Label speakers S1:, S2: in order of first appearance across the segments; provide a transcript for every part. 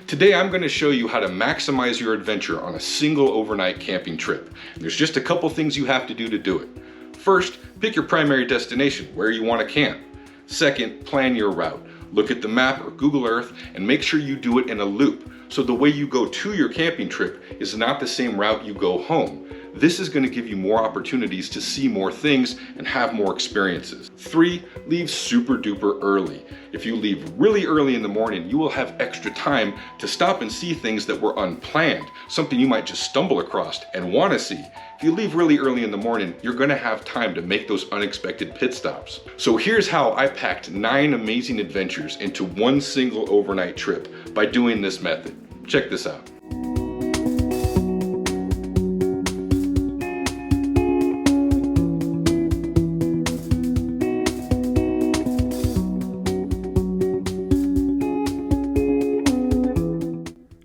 S1: Today I'm going to show you how to maximize your adventure on a single overnight camping trip. And there's just a couple things you have to do it. First, pick your primary destination, where you want to camp. Second, plan your route. Look at the map or Google Earth and make sure you do it in a loop, so the way you go to your camping trip is not the same route you go home. This is going to give you more opportunities to see more things and have more experiences. 3, leave super duper early. If you leave really early in the morning, you will have extra time to stop and see things that were unplanned, something you might just stumble across and want to see. If you leave really early in the morning, you're going to have time to make those unexpected pit stops. So here's how I packed 9 amazing adventures into one single overnight trip by doing this method. Check this out.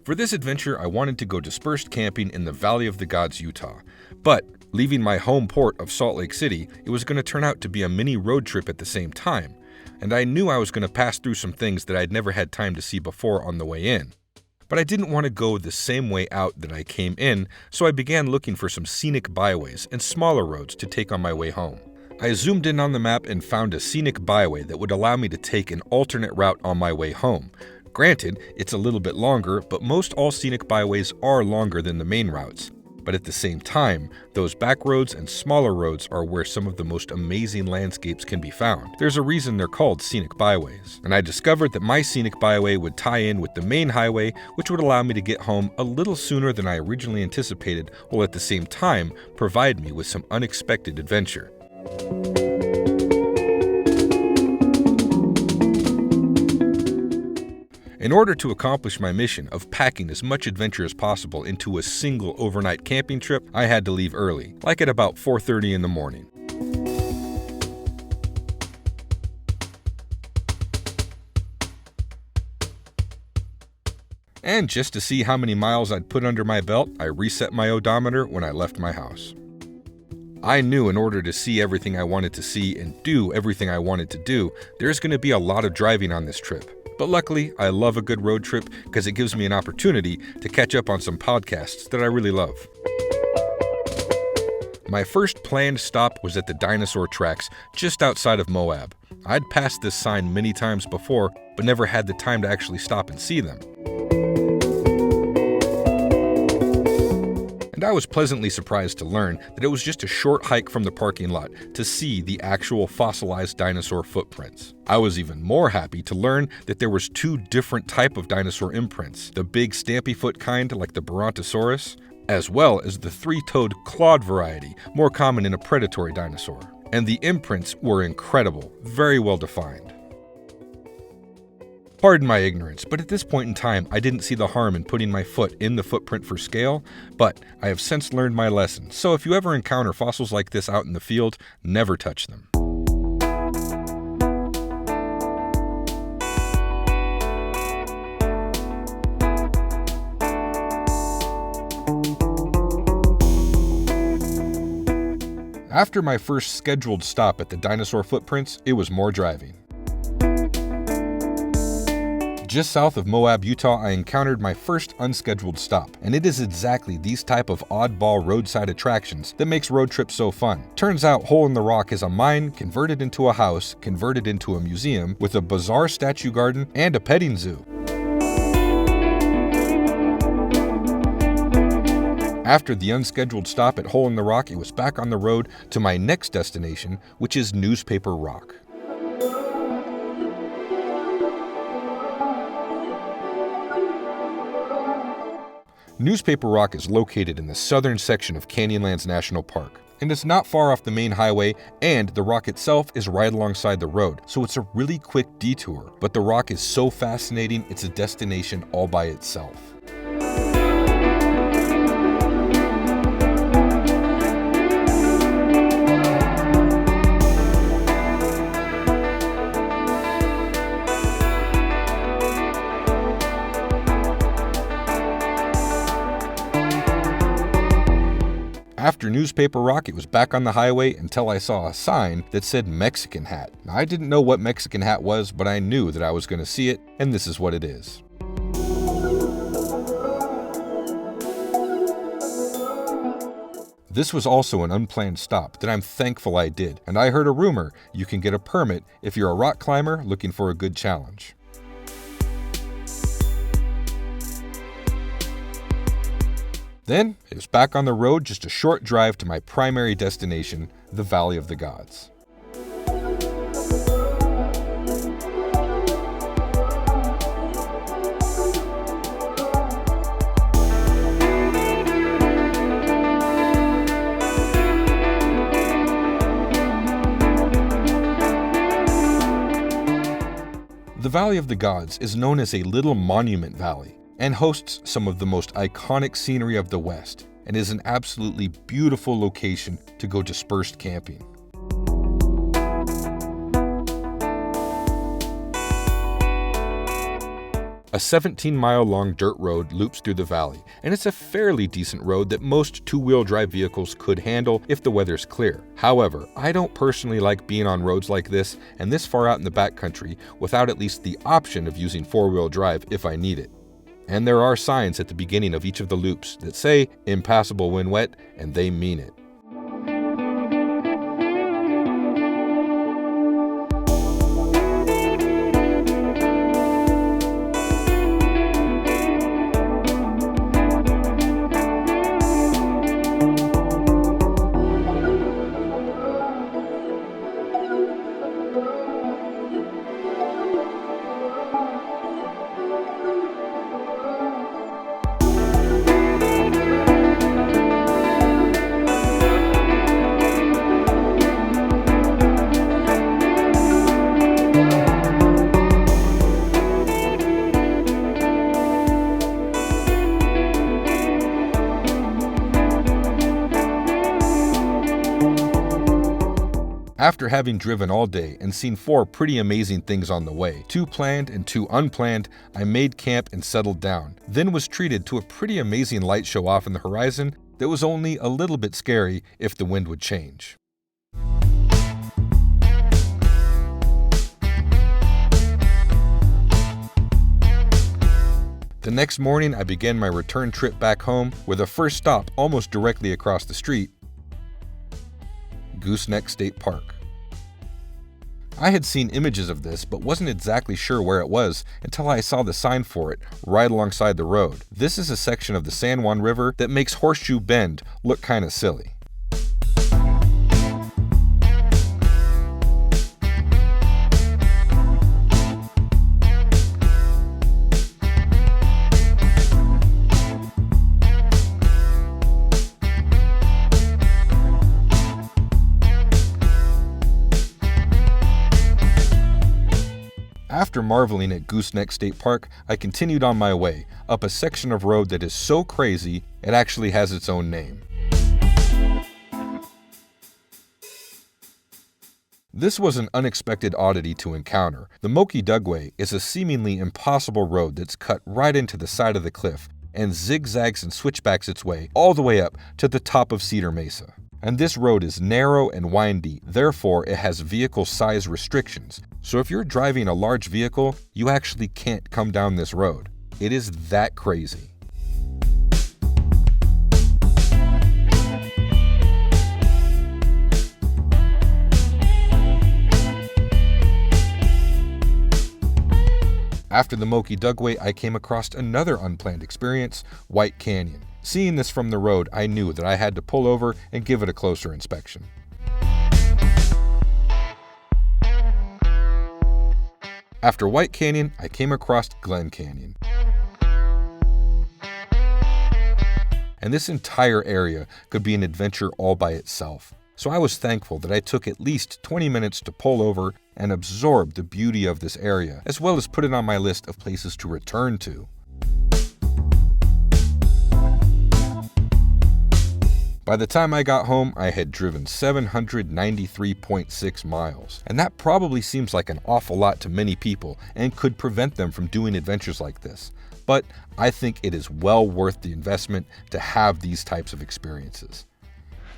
S1: For this adventure, I wanted to go dispersed camping in the Valley of the Gods, Utah. But leaving my home port of Salt Lake City, it was going to turn out to be a mini road trip at the same time. And I knew I was going to pass through some things that I'd never had time to see before on the way in. But I didn't want to go the same way out that I came in, so I began looking for some scenic byways and smaller roads to take on my way home. I zoomed in on the map and found a scenic byway that would allow me to take an alternate route on my way home. Granted, it's a little bit longer, but most all scenic byways are longer than the main routes. But at the same time, those back roads and smaller roads are where some of the most amazing landscapes can be found. There's a reason they're called scenic byways. And I discovered that my scenic byway would tie in with the main highway, which would allow me to get home a little sooner than I originally anticipated, while at the same time provide me with some unexpected adventure. In order to accomplish my mission of packing as much adventure as possible into a single overnight camping trip, I had to leave early, like at about 4:30 in the morning. And just to see how many miles I'd put under my belt, I reset my odometer when I left my house. I knew in order to see everything I wanted to see and do everything I wanted to do, there's going to be a lot of driving on this trip. But luckily, I love a good road trip because it gives me an opportunity to catch up on some podcasts that I really love. My first planned stop was at the dinosaur tracks just outside of Moab. I'd passed this sign many times before, but never had the time to actually stop and see them. And I was pleasantly surprised to learn that it was just a short hike from the parking lot to see the actual fossilized dinosaur footprints. I was even more happy to learn that there was 2 different types of dinosaur imprints, the big stampy foot kind like the Brontosaurus, as well as the 3-toed clawed variety, more common in a predatory dinosaur. And the imprints were incredible, very well defined. Pardon my ignorance, but at this point in time, I didn't see the harm in putting my foot in the footprint for scale, but I have since learned my lesson, so if you ever encounter fossils like this out in the field, never touch them. After my first scheduled stop at the dinosaur footprints, it was more driving. Just south of Moab, Utah, I encountered my first unscheduled stop, and it is exactly these type of oddball roadside attractions that makes road trips so fun. Turns out Hole in the Rock is a mine converted into a house, converted into a museum, with a bizarre statue garden and a petting zoo. After the unscheduled stop at Hole in the Rock, it was back on the road to my next destination, which is Newspaper Rock. Newspaper Rock is located in the southern section of CanyonLands National Park, and it's not far off the main highway, and the rock itself is right alongside the road, so it's a really quick detour. But the rock is so fascinating, it's a destination all by itself. After Newspaper Rock, it was back on the highway until I saw a sign that said Mexican Hat. Now, I didn't know what Mexican Hat was, but I knew that I was going to see it, and this is what it is. This was also an unplanned stop that I'm thankful I did, and I heard a rumor you can get a permit if you're a rock climber looking for a good challenge. Then, it was back on the road, just a short drive to my primary destination, the Valley of the Gods. The Valley of the Gods is known as a little monument valley and hosts some of the most iconic scenery of the West and is an absolutely beautiful location to go dispersed camping. A 17-mile-long dirt road loops through the valley, and it's a fairly decent road that most two-wheel drive vehicles could handle if the weather's clear. However, I don't personally like being on roads like this and this far out in the backcountry without at least the option of using four-wheel drive if I need it. And there are signs at the beginning of each of the loops that say "impassable when wet," and they mean it. After having driven all day and seen 4 pretty amazing things on the way, 2 planned and 2 unplanned, I made camp and settled down, then was treated to a pretty amazing light show off in the horizon that was only a little bit scary if the wind would change. The next morning, I began my return trip back home with a first stop almost directly across the street, Goosenecks State Park. I had seen images of this but wasn't exactly sure where it was until I saw the sign for it right alongside the road. This is a section of the San Juan River that makes Horseshoe Bend look kinda silly. After marveling at Goosenecks State Park, I continued on my way, up a section of road that is so crazy, it actually has its own name. This was an unexpected oddity to encounter. The Moki Dugway is a seemingly impossible road that's cut right into the side of the cliff and zigzags and switchbacks its way all the way up to the top of Cedar Mesa. And this road is narrow and windy, therefore it has vehicle size restrictions. So if you're driving a large vehicle, you actually can't come down this road. It is that crazy. After the Moki Dugway, I came across another unplanned experience, White Canyon. Seeing this from the road, I knew that I had to pull over and give it a closer inspection. After White Canyon, I came across Glen Canyon. And this entire area could be an adventure all by itself. So I was thankful that I took at least 20 minutes to pull over and absorb the beauty of this area, as well as put it on my list of places to return to. By the time I got home, I had driven 793.6 miles, and that probably seems like an awful lot to many people and could prevent them from doing adventures like this. But I think it is well worth the investment to have these types of experiences.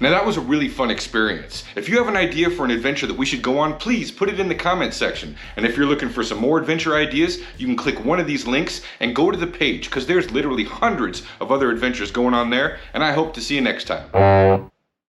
S1: Now that was a really fun experience. If you have an idea for an adventure that we should go on, please put it in the comments section. And if you're looking for some more adventure ideas, you can click one of these links and go to the page, because there's literally hundreds of other adventures going on there, and I hope to see you next time.